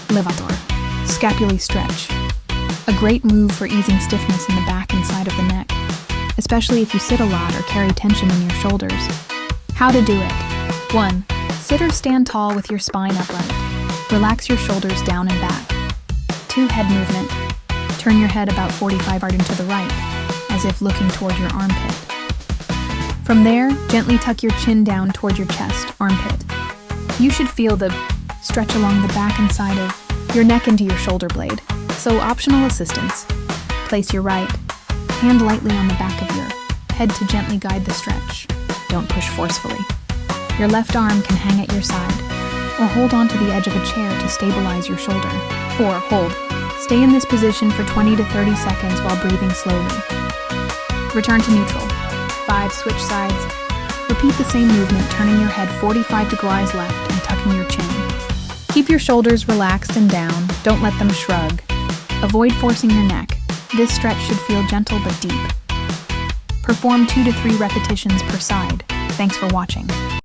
Levator Scapulae Stretch. A great move for easing stiffness in the back and side of the neck, especially if you sit a lot or carry tension in your shoulders. How to do it. 1. Sit or stand tall with your spine upright. Relax your shoulders down and back. 2. Head movement. Turn your head about 45 degrees to the right, as if looking toward your armpit. From there, gently tuck your chin down toward your chest, armpit. You should feel the stretch along the back and side of your neck into your shoulder blade. So optional assistance. Place your right hand lightly on the back of your head to gently guide the stretch. Don't push forcefully. Your left arm can hang at your side, or hold onto the edge of a chair to stabilize your shoulder. 4. Hold. Stay in this position for 20 to 30 seconds while breathing slowly. Return to neutral. 5. Switch sides. Repeat the same movement, turning your head 45 degrees left and tucking your chin. Keep your shoulders relaxed and down. Don't let them shrug. Avoid forcing your neck. This stretch should feel gentle but deep. Perform 2 to 3 repetitions per side. Thanks for watching.